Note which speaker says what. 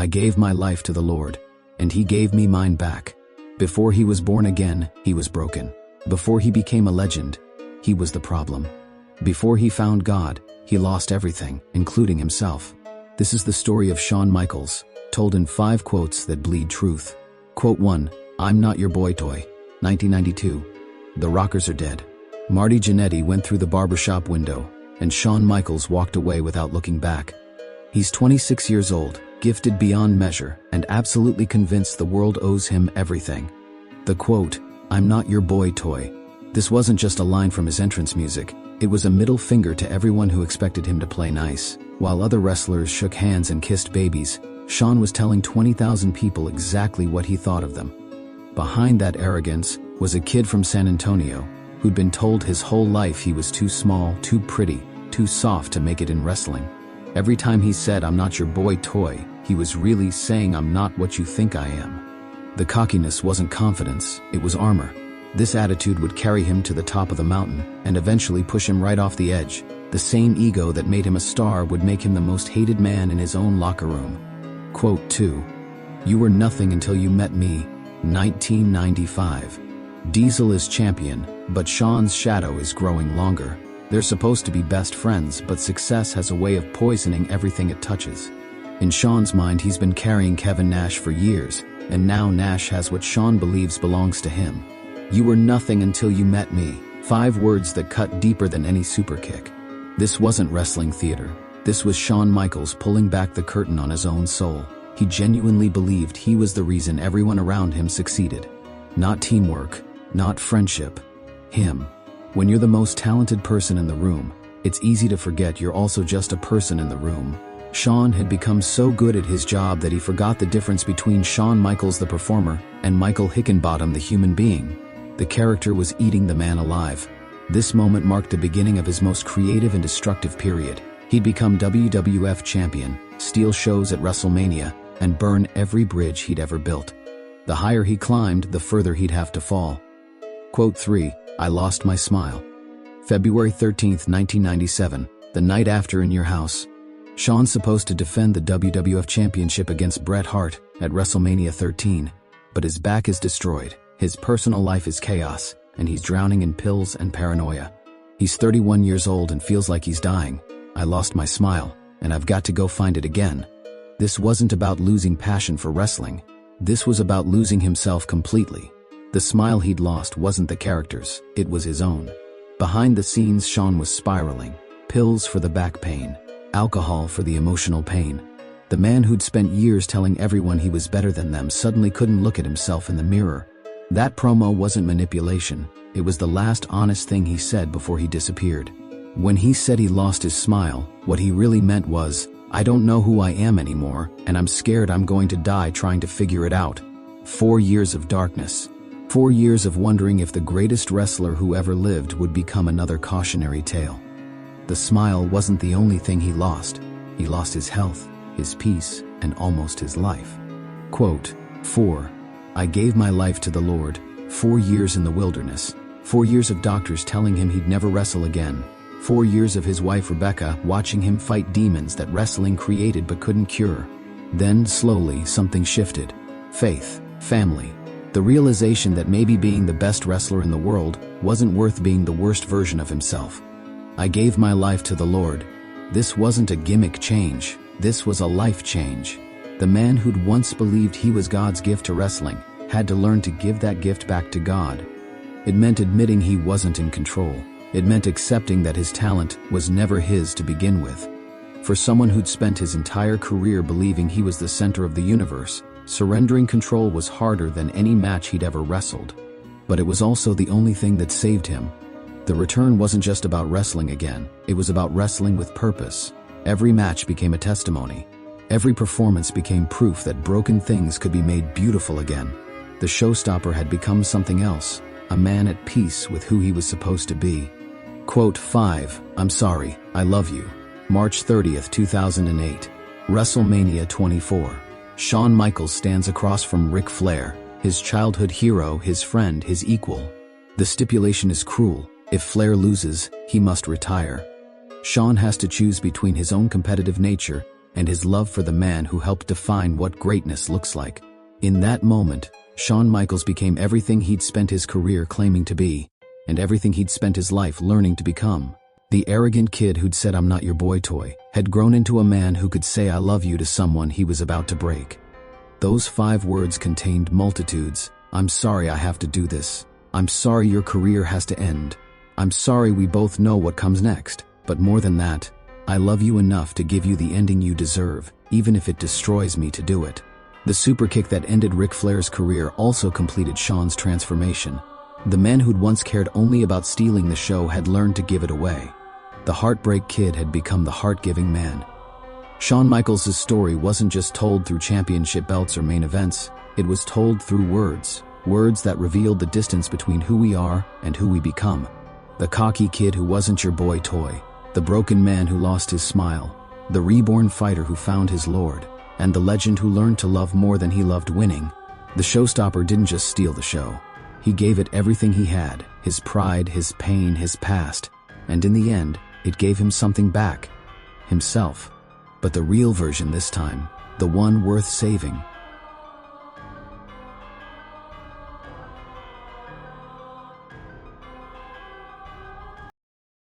Speaker 1: I gave my life to the Lord, and He gave me mine back. Before he was born again, he was broken. Before he became a legend, he was the problem. Before he found God, he lost everything, including himself. This is the story of Shawn Michaels, told in 5 quotes that bleed truth. Quote 1, I'm not your boy toy. 1992. The Rockers are dead. Marty Jannetty went through the barbershop window, and Shawn Michaels walked away without looking back. He's 26 years old, gifted beyond measure, and absolutely convinced the world owes him everything. The quote, I'm not your boy toy. This wasn't just a line from his entrance music, it was a middle finger to everyone who expected him to play nice. While other wrestlers shook hands and kissed babies, Shawn was telling 20,000 people exactly what he thought of them. Behind that arrogance was a kid from San Antonio who'd been told his whole life he was too small, too pretty, too soft to make it in wrestling. Every time he said, I'm not your boy toy, he was really saying, I'm not what you think I am. The cockiness wasn't confidence, it was armor. This attitude would carry him to the top of the mountain and eventually push him right off the edge. The same ego that made him a star would make him the most hated man in his own locker room. Quote 2. You were nothing until you met me. 1995. Diesel is champion, but Shawn's shadow is growing longer. They're supposed to be best friends, but success has a way of poisoning everything it touches. In Shawn's mind, he's been carrying Kevin Nash for years, and now Nash has what Shawn believes belongs to him. You were nothing until you met me. 5 words that cut deeper than any super kick. This wasn't wrestling theater. This was Shawn Michaels pulling back the curtain on his own soul. He genuinely believed he was the reason everyone around him succeeded. Not teamwork, not friendship. Him. When you're the most talented person in the room, it's easy to forget you're also just a person in the room. Shawn had become so good at his job that he forgot the difference between Shawn Michaels the performer and Michael Hickenbottom the human being. The character was eating the man alive. This moment marked the beginning of his most creative and destructive period. He'd become WWF champion, steal shows at WrestleMania, and burn every bridge he'd ever built. The higher he climbed, the further he'd have to fall. Quote 3, I lost my smile. February 13, 1997, the night after In Your House. Shawn's supposed to defend the WWF Championship against Bret Hart at WrestleMania 13, but his back is destroyed, his personal life is chaos, and he's drowning in pills and paranoia. He's 31 years old and feels like he's dying. I lost my smile, and I've got to go find it again. This wasn't about losing passion for wrestling. This was about losing himself completely. The smile he'd lost wasn't the character's, it was his own. Behind the scenes, Shawn was spiraling. Pills for the back pain, alcohol for the emotional pain. The man who'd spent years telling everyone he was better than them suddenly couldn't look at himself in the mirror. That promo wasn't manipulation, it was the last honest thing he said before he disappeared. When he said he lost his smile, what he really meant was, I don't know who I am anymore, and I'm scared I'm going to die trying to figure it out. 4 years of darkness. 4 years of wondering if the greatest wrestler who ever lived would become another cautionary tale. The smile wasn't the only thing he lost. He lost his health, his peace, and almost his life. Quote 4. I gave my life to the Lord. 4 years in the wilderness. 4 years of doctors telling him he'd never wrestle again. 4 years of his wife Rebecca watching him fight demons that wrestling created but couldn't cure. Then, slowly, something shifted. Faith, family. The realization that maybe being the best wrestler in the world wasn't worth being the worst version of himself. I gave my life to the Lord. This wasn't a gimmick change. This was a life change. The man who'd once believed he was God's gift to wrestling had to learn to give that gift back to God. It meant admitting he wasn't in control. It meant accepting that his talent was never his to begin with. For someone who'd spent his entire career believing he was the center of the universe, surrendering control was harder than any match he'd ever wrestled. But it was also the only thing that saved him. The return wasn't just about wrestling again, it was about wrestling with purpose. Every match became a testimony. Every performance became proof that broken things could be made beautiful again. The showstopper had become something else, a man at peace with who he was supposed to be. Quote 5, I'm sorry, I love you. March 30th, 2008. WrestleMania 24. Shawn Michaels stands across from Ric Flair, his childhood hero, his friend, his equal. The stipulation is cruel. If Flair loses, he must retire. Shawn has to choose between his own competitive nature and his love for the man who helped define what greatness looks like. In that moment, Shawn Michaels became everything he'd spent his career claiming to be, and everything he'd spent his life learning to become. The arrogant kid who'd said "I'm not your boy toy" had grown into a man who could say "I love you" to someone he was about to break. Those 5 words contained multitudes. "I'm sorry I have to do this. I'm sorry your career has to end. I'm sorry we both know what comes next. But more than that, I love you enough to give you the ending you deserve, even if it destroys me to do it." The superkick that ended Ric Flair's career also completed Shawn's transformation. The man who'd once cared only about stealing the show had learned to give it away. The Heartbreak Kid had become the heart-giving man. Shawn Michaels' story wasn't just told through championship belts or main events, it was told through words that revealed the distance between who we are and who we become. The cocky kid who wasn't your boy toy, the broken man who lost his smile, the reborn fighter who found his lord, and the legend who learned to love more than he loved winning. The showstopper didn't just steal the show. He gave it everything he had, his pride, his pain, his past, and in the end, it gave him something back, himself. But the real version this time, the one worth saving,